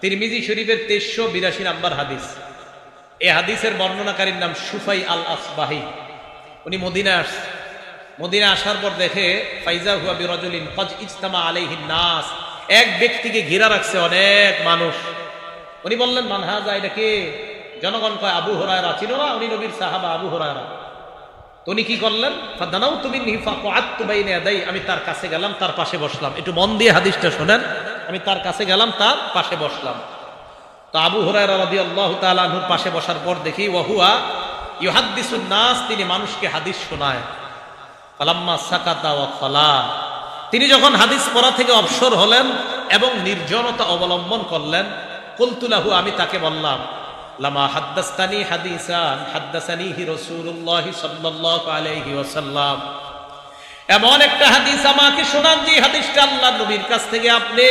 তিরমিজি শরীফের 2382 নম্বর হাদিস। এই হাদিসের বর্ণনাকারীর নাম সুফাই আল আসবাহি। উনি মদিনায় আসছে। মদিনায় আসার পর দেখে ফাইজা হুয়া বিরাজুলিন কদ ইজতামা আলাইহিন নাস, এক ব্যক্তিকে ঘিরা রাখছে অনেক মানুষ। উনি বললেন মান হাযা, এটা কে? জনগণ কয় আবু হুরায়রা। চিনো না? উনি নবীর সাহাবা আবু হুরায়রা। তো উনি কি করলেন? ফাদানাউতু বিহি ফাকআতু বাইনা ইয়াদাই, আমি তার কাছে গেলাম, তার পাশে বসলাম। একটু মন দিয়ে হাদিসটা শুনেন। আমি তার কাছে গেলাম, তার পাশে বসলাম। তো আবু হুরায়রা রাদিয়াল্লাহু তাআলা আনহুর পাশে বসার পর দেখি ওয়াহুয়া ইউহাদ্দিসুন নাস, তিনি মানুষকে হাদিস শোনায়। ফালাম্মা সাকাতা ওয়া খালা, তিনি যখন হাদিস পড়া থেকে অবসর হলেন এবং নির্জনতা অবলম্বন করলেন, কুলতু লাহু, আমি তাকে বললাম, লামা হাদ্দাসতানি হাদিসান হাদ্দাসানিহি রাসূলুল্লাহ সাল্লাল্লাহু আলাইহি ওয়াসাল্লাম, এমন একটা হাদিস আমাকে শোনান যে হাদিসটা আল্লাহর নবীর কাছ থেকে আপনি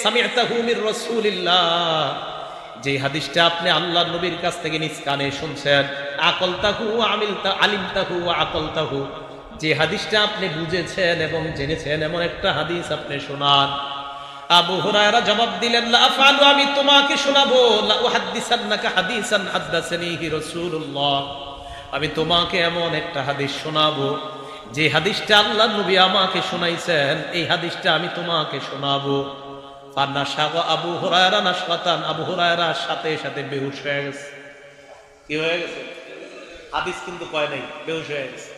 সামি'তাহু মির রাসূলিল্লাহ, যে হাদিসটা আপনি আল্লাহর নবীর কাছ থেকে নিজ কানে শুনছেন। আকলতাহু ওয়া আলিমতাহু ওয়া আকলতাহু, যে হাদিসটা আপনি বুঝেছেন এবং জেনেছেন এমন একটা হাদিস আপনি শোনান। আবু হুরায়রা জবাব দিলেন, লা আফআলু, আমি তোমাকে শোনাবো, লা উহাদ্দিসান্নাকা হাদিসান হাদ্দাসানিহি রাসূলুল্লাহ, আমি তোমাকে এমন একটা হাদিস শোনাবো যে হাদিসটা আল্লাহর নবী আমাকে শোনাইছেন, এই হাদিসটা আমি তোমাকে শোনাবো। ফানাশাগা আবু হুরায়রা নাশওয়াতান, আবু হুরায়রা সাথে সাথে বেহুশ হয়ে গেছে। কি হয়ে গেছে? হাদিস কিন্তু কয় নাই, বেহুশ হয়ে গেছে।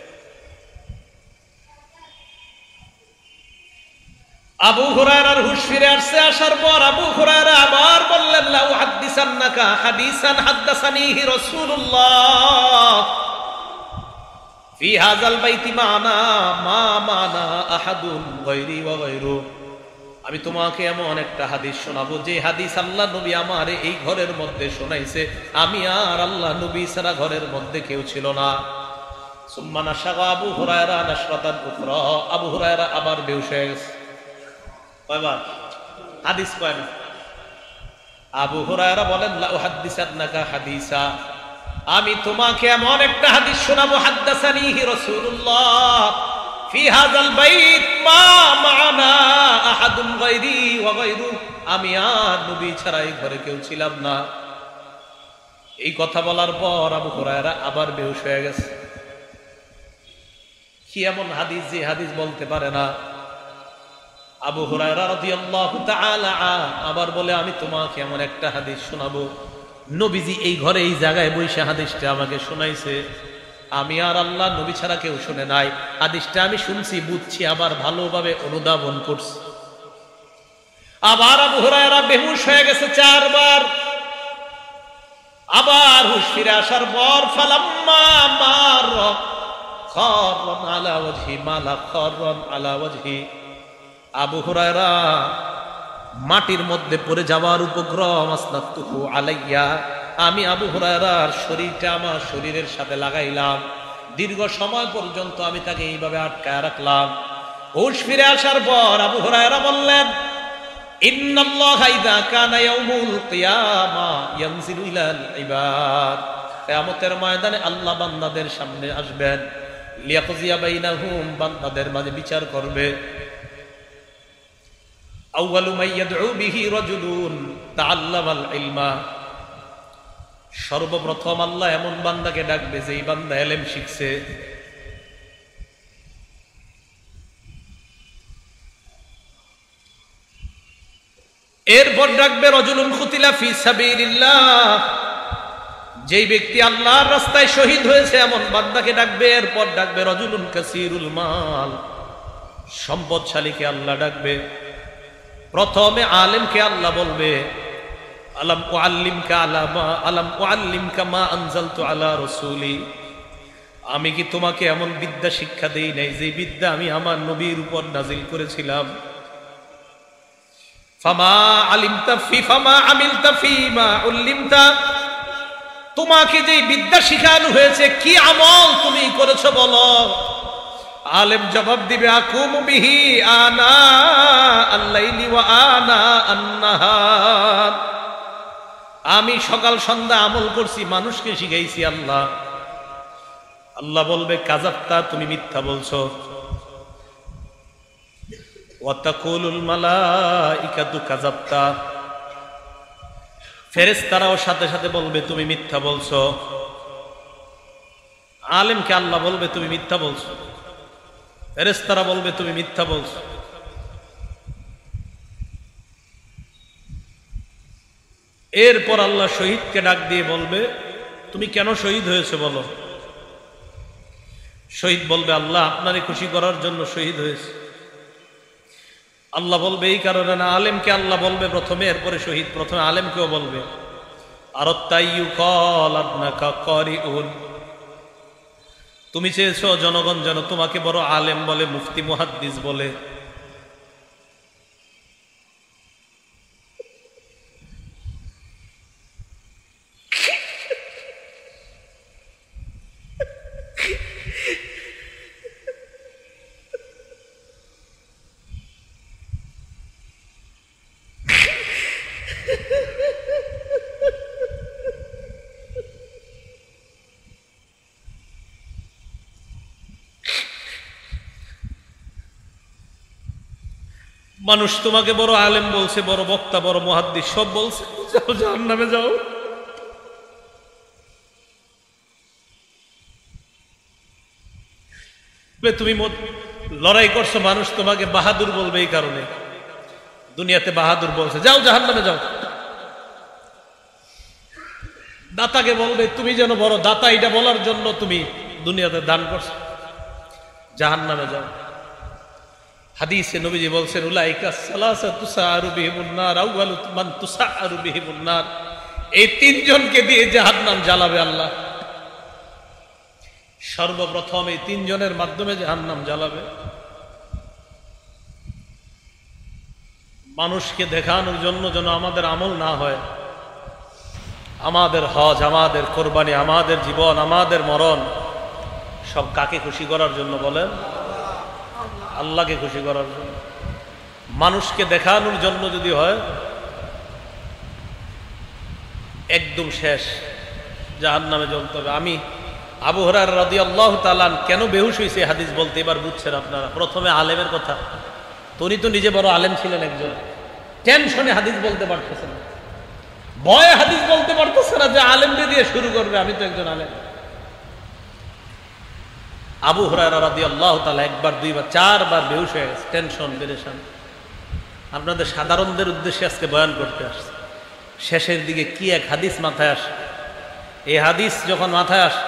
আবু হুরায়রার হুঁশ ফিরে আসছে। আসার পর আবু হুরায়রা আবার বললেন, লা উহাদ্দিসান্নাকা হাদিসান হাদ্দাসানিহি রাসূলুল্লাহ ফি হাযাল বাইতি মানা মা মানা আহাদুন গায়রি ওয়া গায়রু, আমি তোমাকে এমন একটা হাদিস শোনাবো যে হাদিস আল্লাহ নবী আমার এই ঘরের মধ্যে শোনাইছে, আমি আর আল্লাহ নবী ছাড়া ঘরের মধ্যে কেউ ছিল না। সুম্মা নাশাগা আবু হুরায়রা নাশরাতান উখরা, আবু হুরায়রা আবার বেহুশ হয়ে গেছে। কয়বার? হাদিস কয় না। আবু হুরায়রা বলেন, লা উহাদ্দিসান্নাকা হাদিসা, আমি তোমাকে এমন একটা হাদিস শোনাবো, হাদ্দাসানিহি রাসূলুল্লাহ ফি হাযাল বাইত মা মা'না আহাদুন গায়রি ওয়া গায়রু, আমি আর নবী ছাড়া এই ঘরে কেউ ছিলাম না। এই কথা বলার পর আবু হুরায়রা আবার বেহুশ হয়ে গেছে। কি এমন হাদিস যে হাদিস বলতে পারে না? আবু হুরায়রা রাদিয়াল্লাহু তাআলা আবার বলে, আমি তোমাকে এমন একটা হাদিস শোনাবো, নবীজি এই ঘরে এই জায়গায় বসে হাদিসটা আমাকে শোনাইছে, আমি আর আল্লাহ নবী ছাড়া কেউ শুনে নাই। হাদিসটা আমি শুনছি, বুঝছি, আবার ভালোভাবে অনুধাবন করছি। আবার আবু হুরায়রা বেহুশ হয়ে গেছে 4 বার। আবার হুঁশ ফিরে আসার পর ফালাম্মা মার খাররান আলা ওয়াজহি মালা খাররান আলা ওয়াজহি, আবু হুরায়রা মাটির মধ্যে পড়ে যাওয়ার উপক্রম, আসনাতুহু আলাইয়া, আমি আবু হুরায়রার শরীরটা আমার শরীরের সাথে লাগাইলাম। দীর্ঘ সময় পর্যন্ত আমি তাকে এইভাবে আটকায় রাখলাম। হুঁশ ফিরে আসার পর আবু হুরায়রা বললেন, ইন্নাল্লাহা ইযা কানা ইয়াউমুল কিয়ামা ইয়ানজিলু ইলাল ইবাদ, কিয়ামতের ময়দানে আল্লাহ বান্দাদের সামনে আসবেন, লিয়াকজিয়া বাইনাহুম, বান্দাদের মাঝে বিচার করবে। আউয়ালু মা ইয়াদউ বিহি রাজুলুন তাআল্লামাল ইলমা, সর্বপ্রথম আল্লাহ এমন বান্দাকে ডাকবে যেই বান্দা ইলম শিখছে। এরপর ডাকবে রাজুলুন কুতিলা ফি সাবিলিল্লাহ, যেই ব্যক্তি আল্লাহর রাস্তায় শহীদ হয়েছে এমন বান্দাকে ডাকবে। এরপর ডাকবে রাজুলুন কাসীরুল মাল, সম্পদশালীকে আল্লাহ ডাকবে। প্রথমে আলেমকে আল্লাহ বলবে, আলাম উআল্লিমকা মা আনজালতু আলা রাসূলি, আমি কি তোমাকে এমন বিদ্যা শিক্ষা দেই নাই যে বিদ্যা আমি আমার নবীর উপর নাজিল করেছিলাম। ফামা আলিমতা ফামা আমিলতা ফিমা উল্লিমতা, তোমাকে যে বিদ্যা শিখানো হয়েছে কি আমল তুমি করেছো বলো। আলেম জবাব দিবে, আকুমু বিহি আনা আল-লাইলি ওয়া আনা আন-নাহার, আমি সকাল সন্ধ্যা আমল করছি, মানুষকে শিখাইছি। আল্লাহ বলবে, কাযাবতা, তুমি মিথ্যা বলছো। ওয়া তাকুলুল মালাইকাতু কাযাবতা, ফেরেশতারাও সাথে সাথে বলবে তুমি মিথ্যা বলছো। আলেমকে আল্লাহ বলবে তুমি মিথ্যা বলছো, ফেরেশতারা বলবে তুমি মিথ্যা বলছো। এরপর আল্লাহ শহীদকে ডাক দিয়ে বলবে তুমি কেন শহীদ হয়েছে বলো। শহীদ বলবে আল্লাহ আপনারে খুশি করার জন্য শহীদ হয়েছে। আল্লাহ বলবে এই কারণে না। আলেমকে আল্লাহ বলবে প্রথমে, এরপরে শহীদ। প্রথমে আলেমকেও বলবে তুমি চেয়েছো জনগণ যেন তোমাকে বড় আলেম বলে, মুফতি মুহাদ্দিস বলে। মানুষ তোমাকে বড় আলেম বলছে, বড় বক্তা, বড় মুহাদ্দিস সব বলছে, যাও জাহান্নামে যাও। তুমি লড়াই করছো, মানুষ তোমাকে বাহাদুর বলবে এই কারণে, দুনিয়াতে বাহাদুর বলছে, যাও জাহান্নামে যাও। দাতাকে বলবে তুমি যেন বড় দাতা, এটা বলার জন্য তুমি দুনিয়াতে দান করছো, জাহান্নামে যাও। হাদিসে নবীজি বলছেন উলাইকা সালাসা তুসাআরু বিহিমুন নার আউয়ালু মান তুসাআরু বিহিমুন নার। এই তিনজনকে দিয়ে জাহান্নাম জ্বালাবে আল্লাহ। সর্বপ্রথম এই তিনজনের মাধ্যমে জাহান্নাম জ্বালাবে। মানুষকে দেখানোর জন্য যেন আমাদের আমল না হয়, আমাদের হজ, আমাদের কোরবানি, আমাদের জীবন, আমাদের মরণ সব কাকে খুশি করার জন্য বলেন? আল্লাহকে খুশি করার জন্য। মানুষকে দেখানোর জন্য যদি হয় একদম শেষ, জাহান্নামে জ্বলতে হবে। আমি আবু হুরায়রা রাদিয়াল্লাহু তাআলা কেন বেহুশ হয়েছে হাদিস বলতে এবার বুঝছেন আপনারা। প্রথমে আলেমের কথা, উনি তো নিজে বড় আলেম ছিলেন একজন, টেনশনে হাদিস বলতে পারতেছে না, ভয়ে হাদিস বলতে পারতেছে না যে আলেমকে দিয়ে শুরু করবে, আমি তো একজন আলেম। আবু হুরায়রা রাদিয়াল্লাহু তাআলা একবার, দুইবার, চারবার বেহুশ হয়ে গেছে, টেনশন, পেরেশান। আপনাদের সাধারণদের উদ্দেশ্যে আজকে বয়ান করতে আসছে। শেষের দিকে কি এক হাদিস মাথায় আসে, এই হাদিস যখন মাথায় আসে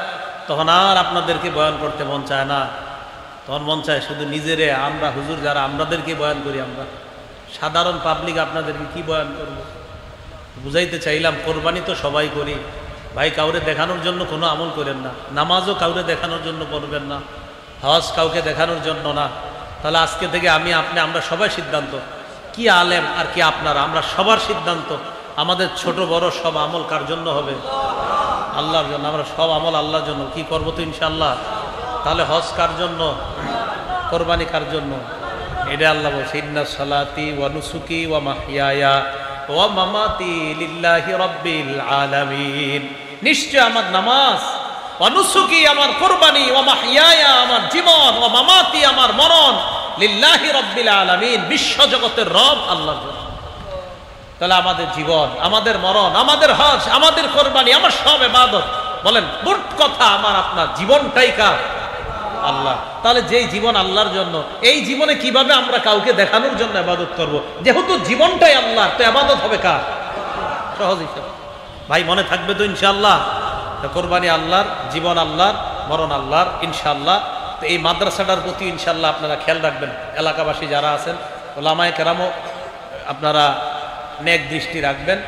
তখন আর আপনাদেরকে বয়ান করতে মন চায় না, তখন মন চায় শুধু নিজেরে, আমরা হুজুর যারা আমাদেরকে বয়ান করি, আমরা সাধারণ পাবলিক আপনাদেরকে কি বয়ান করব। বুঝাইতে চাইলাম কোরবানি তো সবাই করি ভাই, কাউরে দেখানোর জন্য কোনো আমল করেন না, নামাজও কাউরে দেখানোর জন্য করবেন না, হজ কাউকে দেখানোর জন্য না। তাহলে আজকে থেকে আমি, আপনি, আমরা সবাই সিদ্ধান্ত, কি আলেম আর কি আপনারা, আমরা সবার সিদ্ধান্ত আমাদের ছোট বড় সব আমল কার জন্য হবে? আল্লাহর জন্য। আমরা সব আমল আল্লাহর জন্য কি করবো তো ইনশাআল্লাহ। তাহলে হজ কার জন্য, কোরবানি কার জন্য? এটা আল্লাহ বলছে ইন্না সালাতি ওয়া নুসুকি ওয়া মাহইয়ায়া ওয়া মামাতি লিল্লাহি রাব্বিল আলামিন। নিশ্চয় আমার নামাজ, ওয়া নুসুকি আমার কোরবানি, ওয়া মাহইয়ায়া আমার জীবন, ওয়া মামাতি আমার মরণ, লিল্লাহি রাব্বিল আলামিন বিশ্ব জগতের রব আল্লাহর জন্য। তাহলে আমাদের জীবন, আমাদের মরণ, আমাদের হজ, আমাদের কোরবানি, আমার সব ইবাদত, বলেন মোট কথা আমার আপনার জীবনটাই কার? আল্লাহ। তাহলে যেই জীবন আল্লাহর জন্য, এই জীবনে কিভাবে আমরা কাউকে দেখানোর জন্য ইবাদত করব? যেহেতু জীবনটাই আল্লাহ, তো ইবাদত হবে কার? সহজ হিসাব ভাই, মনে থাকবে তো ইনশাআল্লাহ। কোরবানি আল্লাহর, জীবন আল্লাহর, মরণ আল্লাহর ইনশাআল্লাহ। তো এই মাদ্রাসাটার প্রতি ইনশাআল্লাহ আপনারা খেয়াল রাখবেন, এলাকাবাসী যারা আছেন, ওলামায়ে কেরামও আপনারা নেক দৃষ্টি রাখবেন।